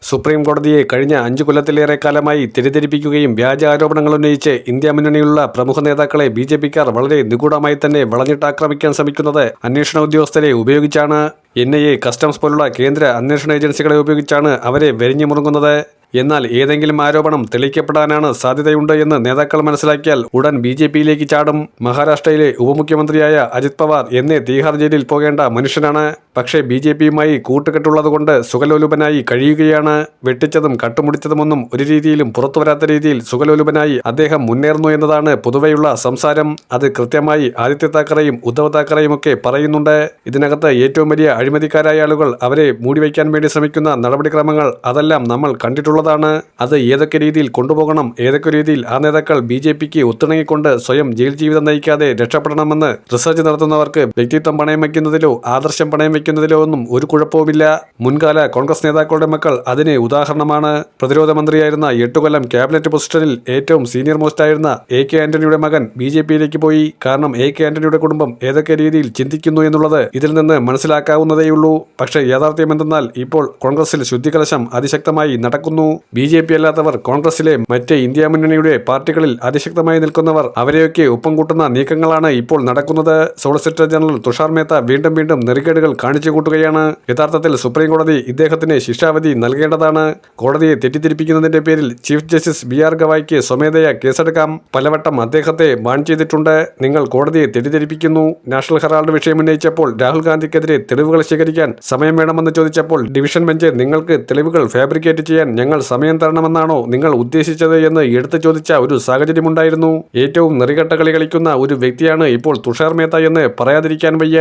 Supreme കോടതിയെ കഴിഞ്ഞ 5 കൊല്ലത്തിലേറെ കാലമായി തെറ്റിദ്ധരിപ്പിക്കുകയും വ്യാജ ആരോപണങ്ങൾ ഉന്നയിച്ച് ഇന്ത്യ മുന്നണിയിലുള്ള പ്രമുഖ നേതാക്കളെ ബിജെപിക്കാർ വളരെ നിഗൂഢമായി തന്നെ വളഞ്ഞിട്ടാക്രമിക്കാൻ ശ്രമിക്കുന്നത് അന്വേഷണ ഉദ്യോഗസ്ഥരെ ഉപയോഗിച്ചാണ്. NIA, കസ്റ്റംസ് പോലുള്ള കേന്ദ്ര അന്വേഷണ ഏജൻസികളെ ഉപയോഗിച്ചാണ് അവരെ വെരിഞ്ഞു മുറുങ്ങുന്നത്. എന്നാൽ ഏതെങ്കിലും ആരോപണം തെളിയിക്കപ്പെടാനാണ് സാധ്യതയുണ്ട് എന്ന് നേതാക്കൾ മനസ്സിലാക്കിയാൽ ഉടൻ BJPയിലേക്ക് ചാടും. മഹാരാഷ്ട്രയിലെ ഉപമുഖ്യമന്ത്രിയായ അജിത് പവാർ തീഹാർ ജയിലിൽ പോകേണ്ട മനുഷ്യനാണ്. പക്ഷേ BJPയുമായി കൂട്ടുകെട്ടുള്ളതുകൊണ്ട് സുഖലോലുപനായി കഴിയുകയാണ്. വെട്ടിച്ചതും കട്ടുമുടിച്ചതുമൊന്നും ഒരു രീതിയിലും പുറത്തുവരാത്ത രീതിയിൽ സുഖലോലുപനായി അദ്ദേഹം മുന്നേറുന്നു എന്നതാണ് പൊതുവെയുള്ള സംസാരം. അത് കൃത്യമായി ആദിത്യ താക്കറെയും ഉദ്ധവ് താക്കറെയും ഒക്കെ പറയുന്നുണ്ട്. ഇതിനകത്ത് ഏറ്റവും വലിയ അഴിമതിക്കാരായ ആളുകൾ അവരെ മൂടിവയ്ക്കാൻ വേണ്ടി ശ്രമിക്കുന്ന നടപടിക്രമങ്ങൾ അതെല്ലാം നമ്മൾ കണ്ടിട്ടുള്ളതാണ്. അത് ഏതൊക്കെ രീതിയിൽ കൊണ്ടുപോകണം, ഏതൊക്കെ രീതിയിൽ ആ നേതാക്കൾ BJPക്ക് ഒത്തിണങ്ങിക്കൊണ്ട് സ്വയം ജയിൽ ജീവിതം നയിക്കാതെ രക്ഷപ്പെടണമെന്ന് റിസർച്ച് നടത്തുന്നവർക്ക് വ്യക്തിത്വം പണയം വയ്ക്കുന്നതിലോ ആദർശം പണയം വയ്ക്കുന്നതിലോ ഒന്നും ഒരു കുഴപ്പവുമില്ല. മുൻകാല കോൺഗ്രസ് നേതാക്കളുടെ മക്കൾ അതിന് ഉദാഹരണമാണ്. പ്രതിരോധ മന്ത്രിയായിരുന്ന 8 കൊല്ലം ക്യാബിനറ്റ് പൊസിഷനിൽ ഏറ്റവും സീനിയർ മോസ്റ്റ് ആയിരുന്ന AK ആന്റണിയുടെ മകൻ BJPയിലേക്ക് പോയി. കാരണം AK ആന്റണിയുടെ കുടുംബം ഏതൊക്കെ രീതിയിൽ ചിന്തിക്കുന്നു എന്നുള്ളത് ഇതിൽ നിന്ന് മനസ്സിലാക്കാവുന്നതേയുള്ളൂ. പക്ഷേ യാഥാർത്ഥ്യം എന്തെന്നാൽ ഇപ്പോൾ കോൺഗ്രസിൽ ശുദ്ധികലശം അതിശക്തമായി നടക്കുന്നു. BJP അല്ലാത്തവർ കോൺഗ്രസിലെ മറ്റ് ഇന്ത്യ മുന്നണിയുടെ പാർട്ടികളിൽ അതിശക്തമായി നിൽക്കുന്നവർ അവരെയൊക്കെ ഒപ്പം കൂട്ടുന്ന നീക്കങ്ങളാണ് ഇപ്പോൾ നടക്കുന്നത്. സോളിസിറ്റർ ജനറൽ തുഷാർ മേത്ത വീണ്ടും നെറികേടുകൾ കാണിച്ചു കൂട്ടുകയാണ്. യഥാർത്ഥത്തിൽ സുപ്രീം കോടതി ഇദ്ദേഹത്തിന് ശിക്ഷാവിധി നൽകേണ്ടതാണ്. കോടതിയെ തെറ്റിദ്ധരിപ്പിക്കുന്നതിന്റെ പേരിൽ ചീഫ് ജസ്റ്റിസ് BR ഗവായിക്ക് സ്വമേധയാ കേസെടുക്കാം. പലവട്ടം അദ്ദേഹത്തെ ബാൻ ചെയ്തിട്ടുണ്ട്. നിങ്ങൾ കോടതിയെ തെറ്റിദ്ധരിപ്പിക്കുന്നു. നാഷണൽ ഹെറാൾഡ് വിഷയം ഉന്നയിച്ചപ്പോൾ രാഹുൽ ഗാന്ധിക്കെതിരെ തെളിവുകൾ ശേഖരിക്കാൻ സമയം വേണമെന്ന് ചോദിച്ചപ്പോൾ ഡിവിഷൻ ബെഞ്ച് നിങ്ങൾക്ക് തെളിവുകൾ ഫാബ്രിക്കേറ്റ് ചെയ്യാൻ ഞങ്ങൾ സമയം തരണമെന്നാണോ നിങ്ങൾ ഉദ്ദേശിച്ചത് എന്ന് എടുത്തു ചോദിച്ച ഒരു സാഹചര്യമുണ്ടായിരുന്നു. ഏറ്റവും നെറികെട്ട കളി കളിക്കുന്ന ഒരു വ്യക്തിയാണ് ഇപ്പോൾ തുഷാർ മേത്ത എന്ന് പറയാതിരിക്കാൻ വയ്യ.